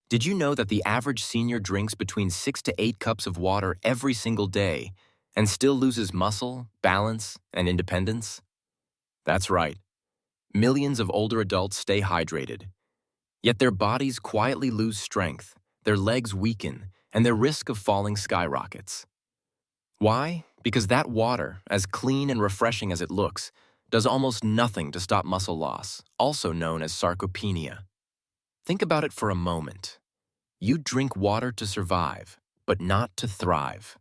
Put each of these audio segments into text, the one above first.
Did you know that the average senior drinks between 6 to 8 cups of water every single day and still loses muscle, balance, and independence? That's right. Millions of older adults stay hydrated, yet their bodies quietly lose strength, their legs weaken, and their risk of falling skyrockets. Why? Because that water, as clean and refreshing as it looks, does almost nothing to stop muscle loss, also known as sarcopenia. Think about it for a moment. You drink water to survive, but not to thrive.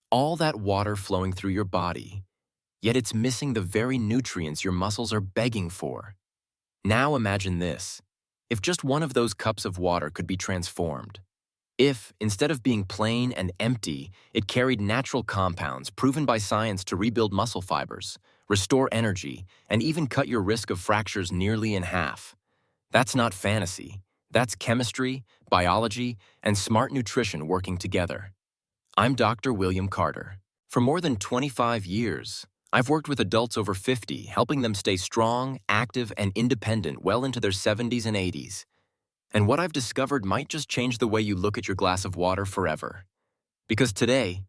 All that water flowing through your body, yet it's missing the very nutrients your muscles are begging for. Now imagine this. If just one of those cups of water could be transformed. If, instead of being plain and empty, it carried natural compounds proven by science to rebuild muscle fibers, restore energy, and even cut your risk of fractures nearly in half. That's not fantasy. That's chemistry, biology, and smart nutrition working together. I'm Dr. William Carter. For more than 25 years, I've worked with adults over 50, helping them stay strong, active, and independent well into their 70s and 80s. And what I've discovered might just change the way you look at your glass of water forever. Because today,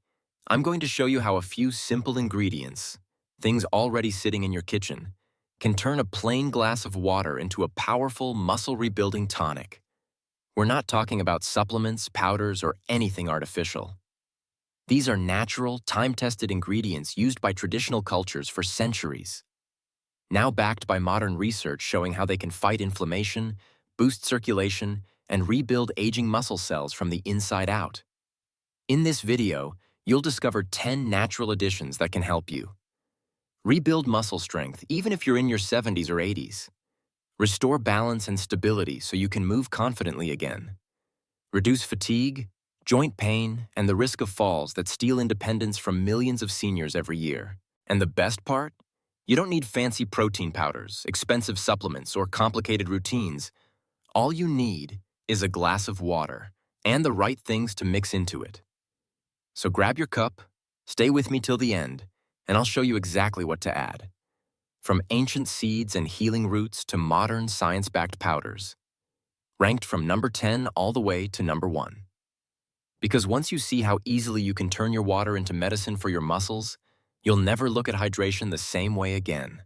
I'm going to show you how a few simple ingredients, things already sitting in your kitchen, can turn a plain glass of water into a powerful muscle-rebuilding tonic. We're not talking about supplements, powders, or anything artificial. These are natural, time-tested ingredients used by traditional cultures for centuries. Now backed by modern research showing how they can fight inflammation, boost circulation, and rebuild aging muscle cells from the inside out. In this video, you'll discover 10 natural additions that can help you. Rebuild muscle strength even if you're in your 70s or 80s. Restore balance and stability so you can move confidently again. Reduce fatigue, joint pain, and the risk of falls that steal independence from millions of seniors every year. And the best part? You don't need fancy protein powders, expensive supplements, or complicated routines. All you need is a glass of water and the right things to mix into it. So grab your cup, stay with me till the end, and I'll show you exactly what to add. From ancient seeds and healing roots to modern science-backed powders. Ranked from number 10 all the way to number 1. Because once you see how easily you can turn your water into medicine for your muscles, you'll never look at hydration the same way again.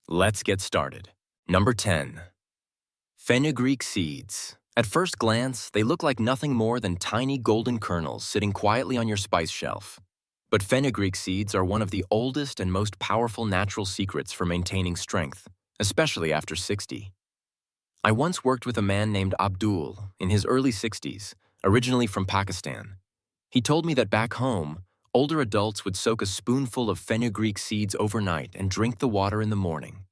Let's get started. Number 10. Fenugreek seeds. At first glance, they look like nothing more than tiny golden kernels sitting quietly on your spice shelf. But fenugreek seeds are one of the oldest and most powerful natural secrets for maintaining strength, especially after 60. I once worked with a man named Abdul in his early 60s, originally from Pakistan. He told me that back home, older adults would soak a spoonful of fenugreek seeds overnight and drink the water in the morning.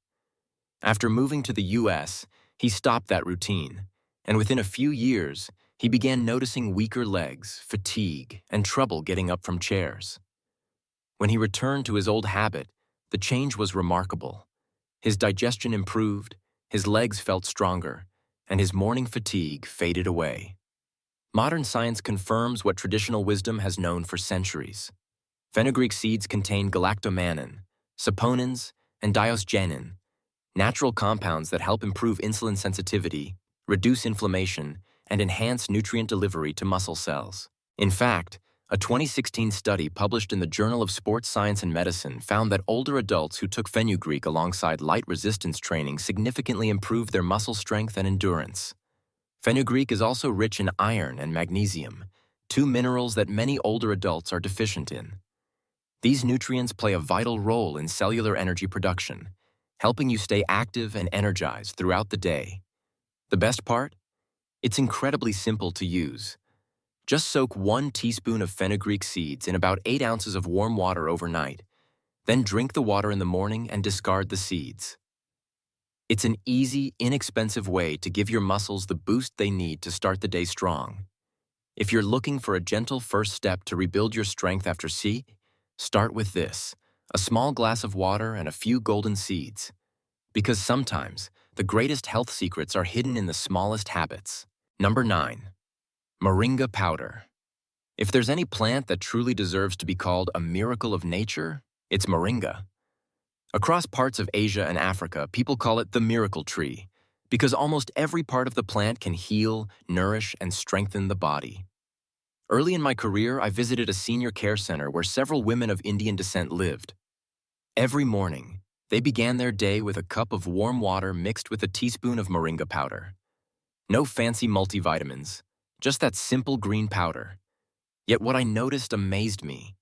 After moving to the US, he stopped that routine, and within a few years, he began noticing weaker legs, fatigue, and trouble getting up from chairs. When he returned to his old habit, the change was remarkable. His digestion improved, his legs felt stronger, and his morning fatigue faded away. Modern science confirms what traditional wisdom has known for centuries. Fenugreek seeds contain galactomannan, saponins, and diosgenin, natural compounds that help improve insulin sensitivity, reduce inflammation, and enhance nutrient delivery to muscle cells. In fact, a 2016 study published in the Journal of Sports Science and Medicine found that older adults who took fenugreek alongside light resistance training significantly improved their muscle strength and endurance. Fenugreek is also rich in iron and magnesium, two minerals that many older adults are deficient in. These nutrients play a vital role in cellular energy production, helping you stay active and energized throughout the day. The best part? It's incredibly simple to use. Just soak 1 teaspoon of fenugreek seeds in about 8 ounces of warm water overnight, then drink the water in the morning and discard the seeds. It's an easy, inexpensive way to give your muscles the boost they need to start the day strong. If you're looking for a gentle first step to rebuild your strength after start with this, a small glass of water and a few golden seeds. Because sometimes, the greatest health secrets are hidden in the smallest habits. Number 9. Moringa powder. If there's any plant that truly deserves to be called a miracle of nature, it's moringa. Across parts of Asia and Africa, people call it the miracle tree Because almost every part of the plant can heal, nourish, and strengthen the body. Early in my career, I visited a senior care center where several women of Indian descent lived. Every morning, they began their day with a cup of warm water mixed with a teaspoon of moringa powder. No fancy multivitamins, just that simple green powder. Yet what I noticed amazed me.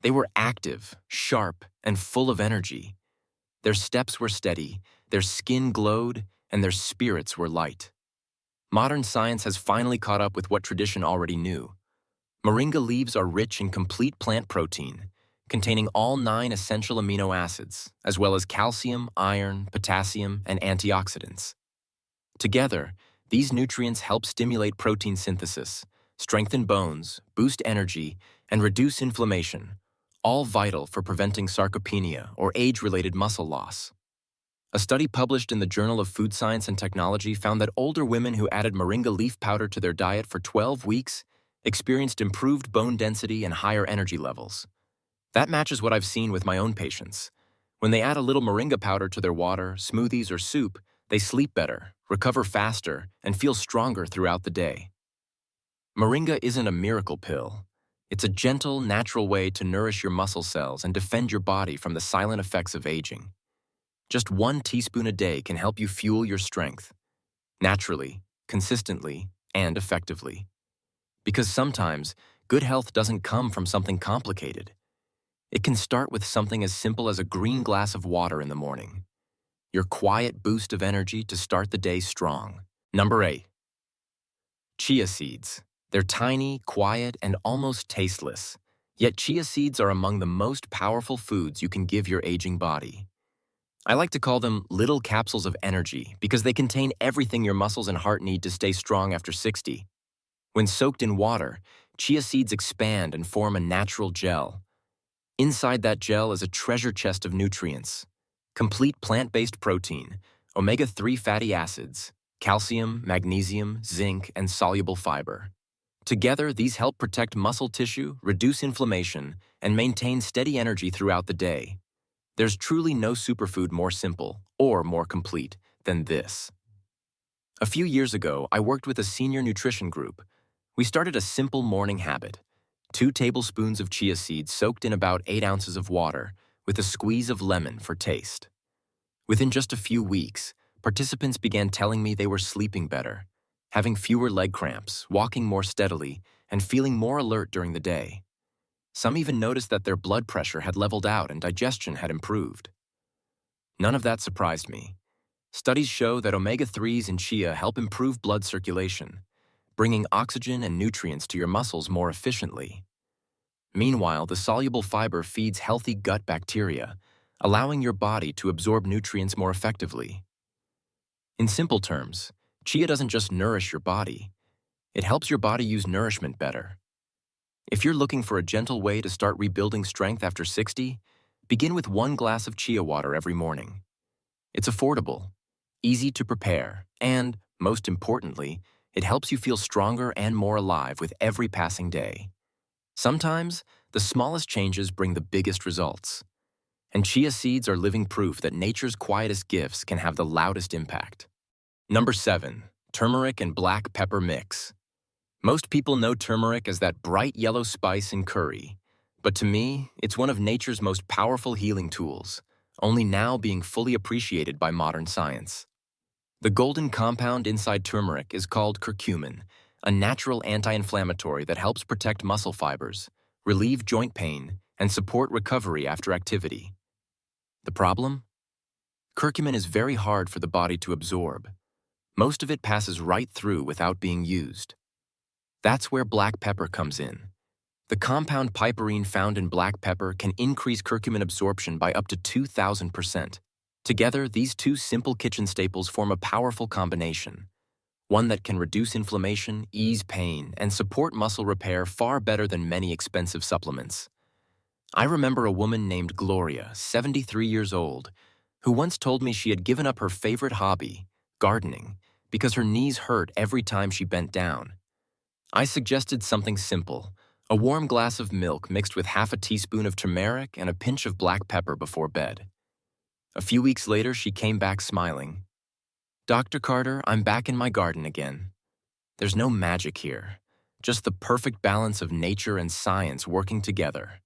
They were active, sharp, and full of energy. Their steps were steady, their skin glowed, and their spirits were light. Modern science has finally caught up with what tradition already knew. Moringa leaves are rich in complete plant protein, containing all 9 essential amino acids, as well as calcium, iron, potassium, and antioxidants. Together, these nutrients help stimulate protein synthesis, strengthen bones, boost energy, and reduce inflammation, all vital for preventing sarcopenia or age-related muscle loss. A study published in the Journal of Food Science and Technology found that older women who added moringa leaf powder to their diet for 12 weeks experienced improved bone density and higher energy levels. That matches what I've seen with my own patients. When they add a little moringa powder to their water, smoothies, or soup, they sleep better, recover faster, and feel stronger throughout the day. Moringa isn't a miracle pill. It's a gentle, natural way to nourish your muscle cells and defend your body from the silent effects of aging. Just 1 teaspoon a day can help you fuel your strength, naturally, consistently, and effectively. Because sometimes, good health doesn't come from something complicated. It can start with something as simple as a green glass of water in the morning. Your quiet boost of energy to start the day strong. Number 8. Chia seeds. They're tiny, quiet, and almost tasteless. Yet chia seeds are among the most powerful foods you can give your aging body. I like to call them little capsules of energy because they contain everything your muscles and heart need to stay strong after 60. When soaked in water, chia seeds expand and form a natural gel. Inside that gel is a treasure chest of nutrients: complete plant-based protein, omega-3 fatty acids, calcium, magnesium, zinc, and soluble fiber. Together, these help protect muscle tissue, reduce inflammation, and maintain steady energy throughout the day. There's truly no superfood more simple or more complete than this. A few years ago, I worked with a senior nutrition group. We started a simple morning habit: 2 tablespoons of chia seeds soaked in about 8 ounces of water with a squeeze of lemon for taste. Within just a few weeks, participants began telling me they were sleeping better, having fewer leg cramps, walking more steadily, and feeling more alert during the day. Some even noticed that their blood pressure had leveled out and digestion had improved. None of that surprised me. Studies show that omega-3s in chia help improve blood circulation, bringing oxygen and nutrients to your muscles more efficiently. Meanwhile, the soluble fiber feeds healthy gut bacteria, allowing your body to absorb nutrients more effectively. In simple terms, chia doesn't just nourish your body, it helps your body use nourishment better. If you're looking for a gentle way to start rebuilding strength after 60, begin with 1 glass of chia water every morning. It's affordable, easy to prepare, and, most importantly, it helps you feel stronger and more alive with every passing day. Sometimes, the smallest changes bring the biggest results. And chia seeds are living proof that nature's quietest gifts can have the loudest impact. Number 7. Turmeric and black pepper mix. Most people know turmeric as that bright yellow spice in curry, but to me, it's one of nature's most powerful healing tools, only now being fully appreciated by modern science. The golden compound inside turmeric is called curcumin, a natural anti-inflammatory that helps protect muscle fibers, relieve joint pain, and support recovery after activity. The problem? Curcumin is very hard for the body to absorb. Most of it passes right through without being used. That's where black pepper comes in. The compound piperine found in black pepper can increase curcumin absorption by up to 2,000%. Together, these 2 simple kitchen staples form a powerful combination, one that can reduce inflammation, ease pain, and support muscle repair far better than many expensive supplements. I remember a woman named Gloria, 73 years old, who once told me she had given up her favorite hobby, gardening, because her knees hurt every time she bent down. I suggested something simple: a warm glass of milk mixed with half a teaspoon of turmeric and a pinch of black pepper before bed. A few weeks later, she came back smiling. Dr. Carter, I'm back in my garden again. There's no magic here, just the perfect balance of nature and science working together.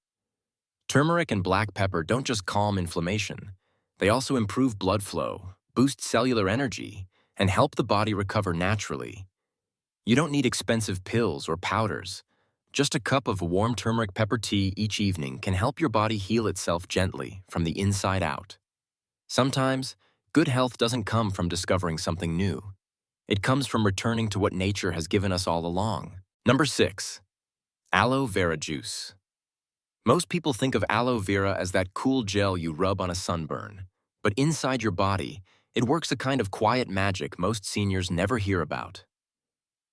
Turmeric and black pepper don't just calm inflammation, they also improve blood flow, boost cellular energy, and help the body recover naturally. You don't need expensive pills or powders. Just a cup of warm turmeric pepper tea each evening can help your body heal itself gently from the inside out. Sometimes, good health doesn't come from discovering something new. It comes from returning to what nature has given us all along. Number 6. Aloe vera juice. Most people think of aloe vera as that cool gel you rub on a sunburn. But inside your body, it works a kind of quiet magic most seniors never hear about.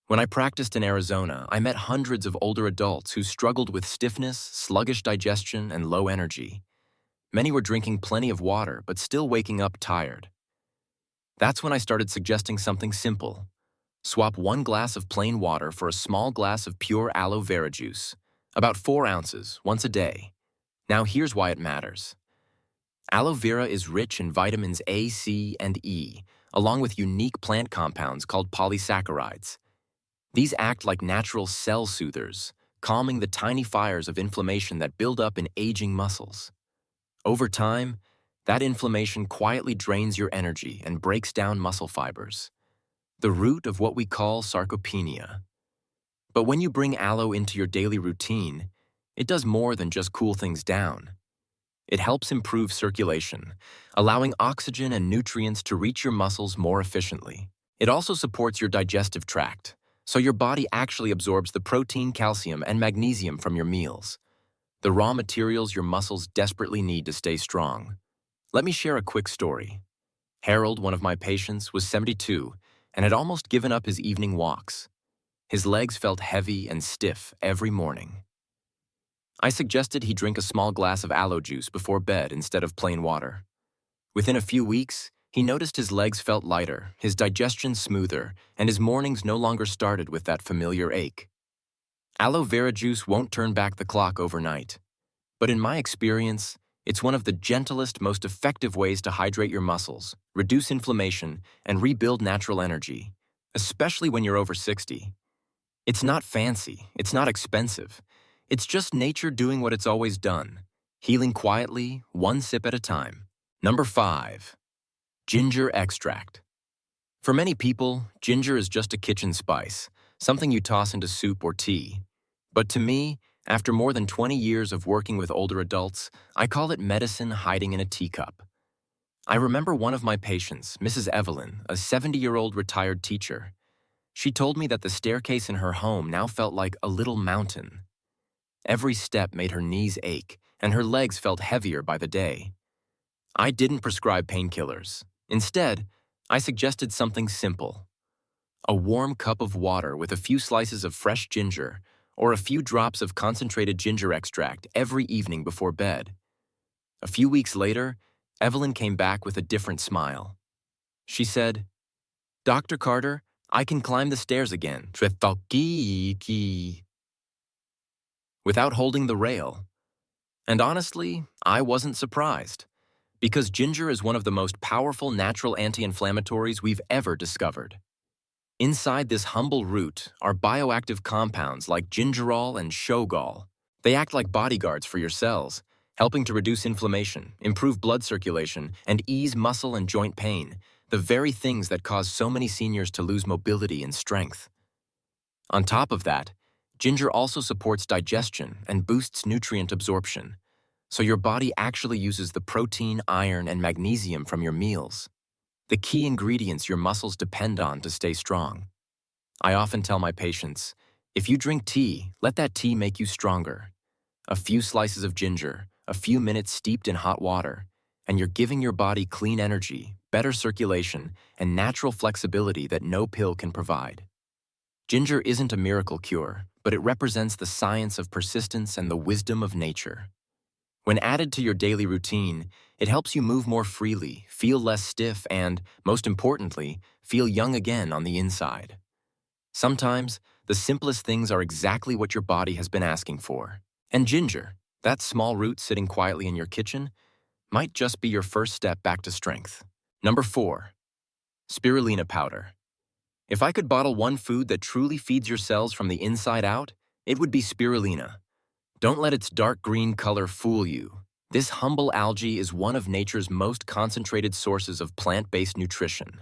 When I practiced in Arizona, I met hundreds of older adults who struggled with stiffness, sluggish digestion, and low energy. Many were drinking plenty of water, but still waking up tired. That's when I started suggesting something simple. Swap 1 glass of plain water for a small glass of pure aloe vera juice, about 4 ounces, once a day. Now here's why it matters. Aloe vera is rich in vitamins A, C, and E, along with unique plant compounds called polysaccharides. These act like natural cell soothers, calming the tiny fires of inflammation that build up in aging muscles. Over time, that inflammation quietly drains your energy and breaks down muscle fibers, the root of what we call sarcopenia. But when you bring aloe into your daily routine, it does more than just cool things down. It helps improve circulation, allowing oxygen and nutrients to reach your muscles more efficiently. It also supports your digestive tract, so your body actually absorbs the protein, calcium, and magnesium from your meals, the raw materials your muscles desperately need to stay strong. Let me share a quick story. Harold, one of my patients, was 72 and had almost given up his evening walks. His legs felt heavy and stiff every morning. I suggested he drink a small glass of aloe juice before bed instead of plain water. Within a few weeks, he noticed his legs felt lighter, his digestion smoother, and his mornings no longer started with that familiar ache. Aloe vera juice won't turn back the clock overnight, but in my experience, it's one of the gentlest, most effective ways to hydrate your muscles, reduce inflammation, and rebuild natural energy, especially when you're over 60. It's not fancy, it's not expensive. It's just nature doing what it's always done, healing quietly, one sip at a time. Number 5. Ginger extract. For many people, ginger is just a kitchen spice, something you toss into soup or tea. But to me, after more than 20 years of working with older adults, I call it medicine hiding in a teacup. I remember one of my patients, Mrs. Evelyn, a 70-year-old retired teacher. She told me that the staircase in her home now felt like a little mountain. Every step made her knees ache, and her legs felt heavier by the day. I didn't prescribe painkillers. Instead, I suggested something simple. A warm cup of water with a few slices of fresh ginger, or a few drops of concentrated ginger extract every evening before bed. A few weeks later, Evelyn came back with a different smile. She said, "Dr. Carter, I can climb the stairs again without holding the rail." And honestly, I wasn't surprised, because ginger is one of the most powerful natural anti-inflammatories we've ever discovered. Inside this humble root are bioactive compounds like gingerol and shogal. They act like bodyguards for your cells, helping to reduce inflammation, improve blood circulation, and ease muscle and joint pain, the very things that cause so many seniors to lose mobility and strength. On top of that, ginger also supports digestion and boosts nutrient absorption, so your body actually uses the protein, iron, and magnesium from your meals, the key ingredients your muscles depend on to stay strong. I often tell my patients, if you drink tea, let that tea make you stronger. A few slices of ginger, a few minutes steeped in hot water, and you're giving your body clean energy, better circulation, and natural flexibility that no pill can provide. Ginger isn't a miracle cure, but it represents the science of persistence and the wisdom of nature. When added to your daily routine, it helps you move more freely, feel less stiff, and, most importantly, feel young again on the inside. Sometimes, the simplest things are exactly what your body has been asking for. And ginger, that small root sitting quietly in your kitchen, might just be your first step back to strength. Number 4. Spirulina powder. If I could bottle one food that truly feeds your cells from the inside out, it would be spirulina. Don't let its dark green color fool you. This humble algae is one of nature's most concentrated sources of plant-based nutrition.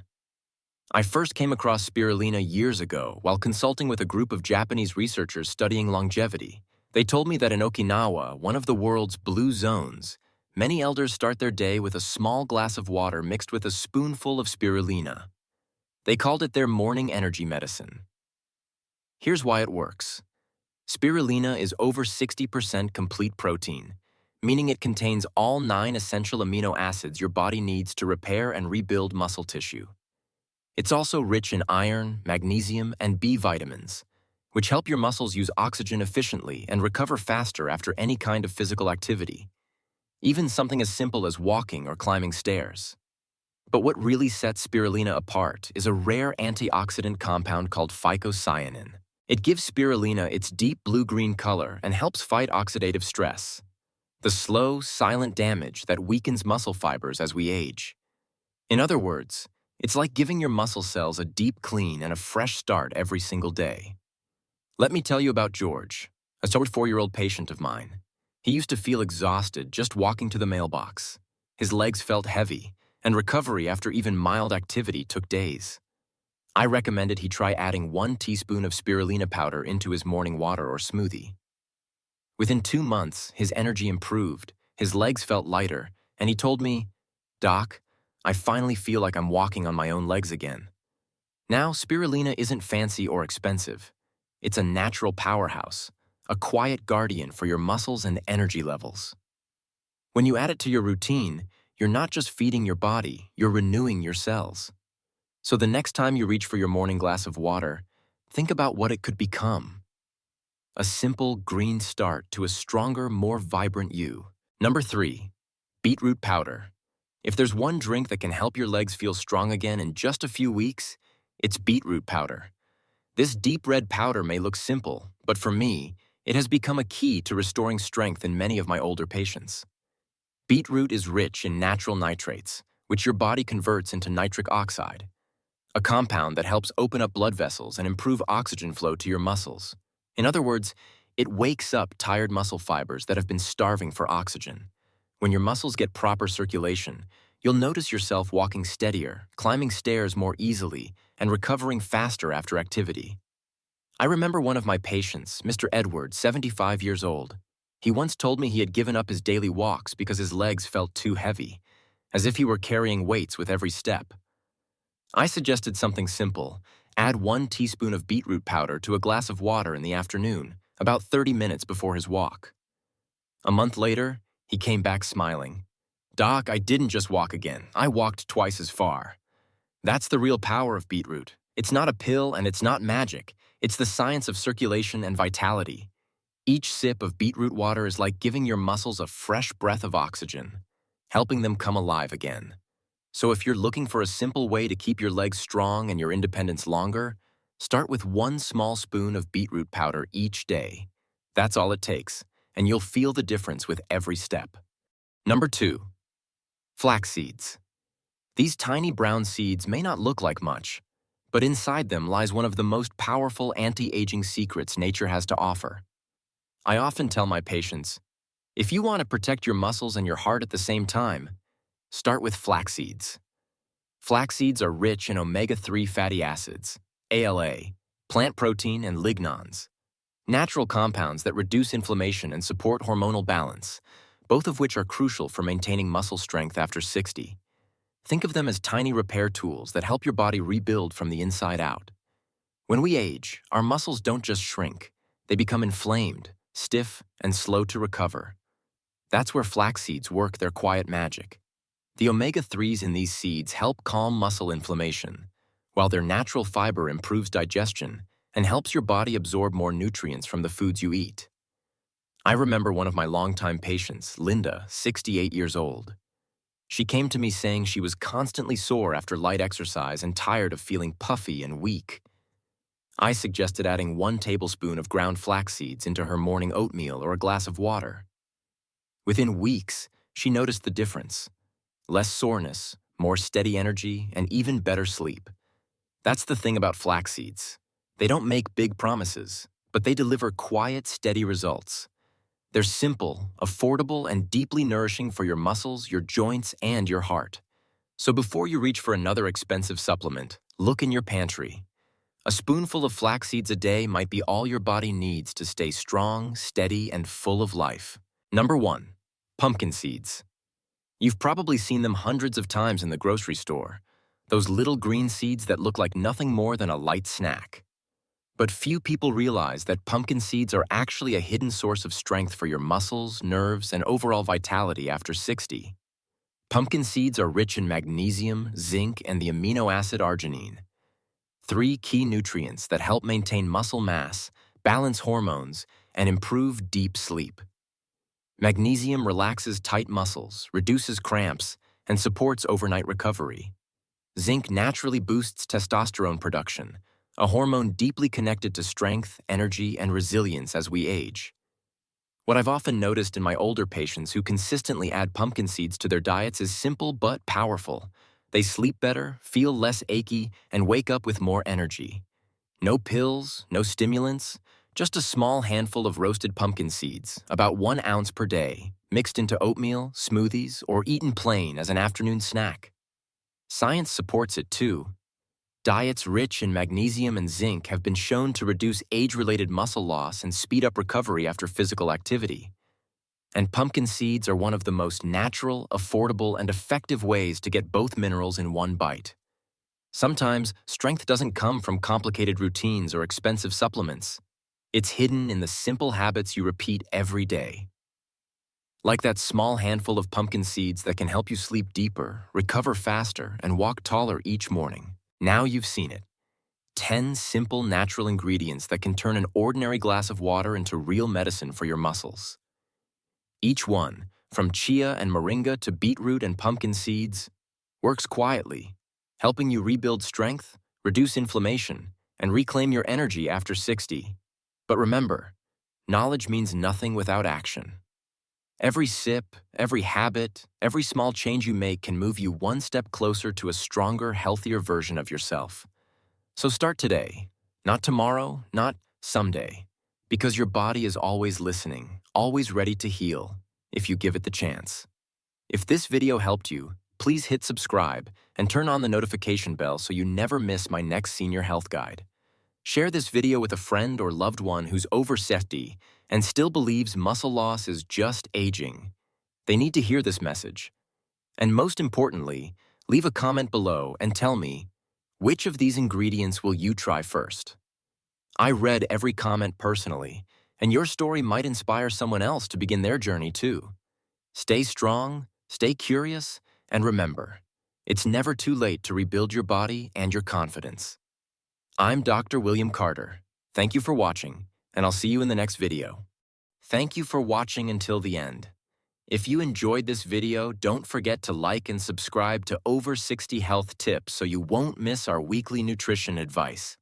I first came across spirulina years ago while consulting with a group of Japanese researchers studying longevity. They told me that in Okinawa, one of the world's blue zones, many elders start their day with a small glass of water mixed with a spoonful of spirulina. They called it their morning energy medicine. Here's why it works. Spirulina is over 60% complete protein, meaning it contains all 9 essential amino acids your body needs to repair and rebuild muscle tissue. It's also rich in iron, magnesium, and B vitamins, which help your muscles use oxygen efficiently and recover faster after any kind of physical activity, even something as simple as walking or climbing stairs. But what really sets spirulina apart is a rare antioxidant compound called phycocyanin. It gives spirulina its deep blue-green color and helps fight oxidative stress, the slow, silent damage that weakens muscle fibers as we age. In other words, it's like giving your muscle cells a deep clean and a fresh start every single day. Let me tell you about George, a 4-year-old patient of mine. He used to feel exhausted just walking to the mailbox. His legs felt heavy, and recovery after even mild activity took days. I recommended he try adding 1 teaspoon of spirulina powder into his morning water or smoothie. Within 2 months, his energy improved, his legs felt lighter, and he told me, "Doc, I finally feel like I'm walking on my own legs again." Now, spirulina isn't fancy or expensive. It's a natural powerhouse, a quiet guardian for your muscles and energy levels. When you add it to your routine, you're not just feeding your body, you're renewing your cells. So the next time you reach for your morning glass of water, think about what it could become. A simple, green start to a stronger, more vibrant you. Number 3, beetroot powder. If there's one drink that can help your legs feel strong again in just a few weeks, it's beetroot powder. This deep red powder may look simple, but for me, it has become a key to restoring strength in many of my older patients. Beetroot is rich in natural nitrates, which your body converts into nitric oxide, a compound that helps open up blood vessels and improve oxygen flow to your muscles. In other words, it wakes up tired muscle fibers that have been starving for oxygen. When your muscles get proper circulation, you'll notice yourself walking steadier, climbing stairs more easily, and recovering faster after activity. I remember one of my patients, Mr. Edward, 75 years old. He once told me he had given up his daily walks because his legs felt too heavy, as if he were carrying weights with every step. I suggested something simple. Add 1 teaspoon of beetroot powder to a glass of water in the afternoon, about 30 minutes before his walk. A month later, he came back smiling. "Doc, I didn't just walk again. I walked twice as far." That's the real power of beetroot. It's not a pill and it's not magic. It's the science of circulation and vitality. Each sip of beetroot water is like giving your muscles a fresh breath of oxygen, helping them come alive again. So if you're looking for a simple way to keep your legs strong and your independence longer, start with 1 small spoon of beetroot powder each day. That's all it takes, and you'll feel the difference with every step. Number 2, flax seeds. These tiny brown seeds may not look like much, but inside them lies one of the most powerful anti-aging secrets nature has to offer. I often tell my patients, if you want to protect your muscles and your heart at the same time, start with flax seeds. Flax seeds are rich in omega-3 fatty acids, ALA, plant protein, and lignans, natural compounds that reduce inflammation and support hormonal balance, both of which are crucial for maintaining muscle strength after 60. Think of them as tiny repair tools that help your body rebuild from the inside out. When we age, our muscles don't just shrink, they become inflamed, stiff, and slow to recover. That's where flax seeds work their quiet magic. The omega-3s in these seeds help calm muscle inflammation, while their natural fiber improves digestion and helps your body absorb more nutrients from the foods you eat. I remember one of my longtime patients, Linda, 68 years old. She came to me saying she was constantly sore after light exercise and tired of feeling puffy and weak. I suggested adding 1 tablespoon of ground flax seeds into her morning oatmeal or a glass of water. Within weeks, she noticed the difference. Less soreness, more steady energy, and even better sleep. That's the thing about flax seeds. They don't make big promises, but they deliver quiet, steady results. They're simple, affordable, and deeply nourishing for your muscles, your joints, and your heart. So before you reach for another expensive supplement, look in your pantry. A spoonful of flax seeds a day might be all your body needs to stay strong, steady, and full of life. Number 1. Pumpkin seeds. You've probably seen them hundreds of times in the grocery store. Those little green seeds that look like nothing more than a light snack. But few people realize that pumpkin seeds are actually a hidden source of strength for your muscles, nerves, and overall vitality after 60. Pumpkin seeds are rich in magnesium, zinc, and the amino acid arginine. 3 key nutrients that help maintain muscle mass, balance hormones, and improve deep sleep. Magnesium relaxes tight muscles, reduces cramps, and supports overnight recovery. Zinc naturally boosts testosterone production, a hormone deeply connected to strength, energy, and resilience as we age. What I've often noticed in my older patients who consistently add pumpkin seeds to their diets is simple but powerful. They sleep better, feel less achy, and wake up with more energy. No pills, no stimulants, just a small handful of roasted pumpkin seeds, about 1 ounce per day, mixed into oatmeal, smoothies, or eaten plain as an afternoon snack. Science supports it too. Diets rich in magnesium and zinc have been shown to reduce age-related muscle loss and speed up recovery after physical activity. And pumpkin seeds are one of the most natural, affordable, and effective ways to get both minerals in one bite. Sometimes, strength doesn't come from complicated routines or expensive supplements. It's hidden in the simple habits you repeat every day. Like that small handful of pumpkin seeds that can help you sleep deeper, recover faster, and walk taller each morning. Now you've seen it. 10 simple natural ingredients that can turn an ordinary glass of water into real medicine for your muscles. Each one, from chia and moringa to beetroot and pumpkin seeds, works quietly, helping you rebuild strength, reduce inflammation, and reclaim your energy after 60. But remember, knowledge means nothing without action. Every sip, every habit, every small change you make can move you one step closer to a stronger, healthier version of yourself. So start today, not tomorrow, not someday, because your body is always listening, always ready to heal, if you give it the chance. If this video helped you, please hit subscribe and turn on the notification bell so you never miss my next senior health guide. Share this video with a friend or loved one who's over 60 and still believes muscle loss is just aging. They need to hear this message. And most importantly, leave a comment below and tell me, which of these ingredients will you try first? I read every comment personally, and your story might inspire someone else to begin their journey too. Stay strong, stay curious, and remember, it's never too late to rebuild your body and your confidence. I'm Dr. William Carter. Thank you for watching, and I'll see you in the next video. Thank you for watching until the end. If you enjoyed this video, don't forget to like and subscribe to Over 60 Health Tips so you won't miss our weekly nutrition advice.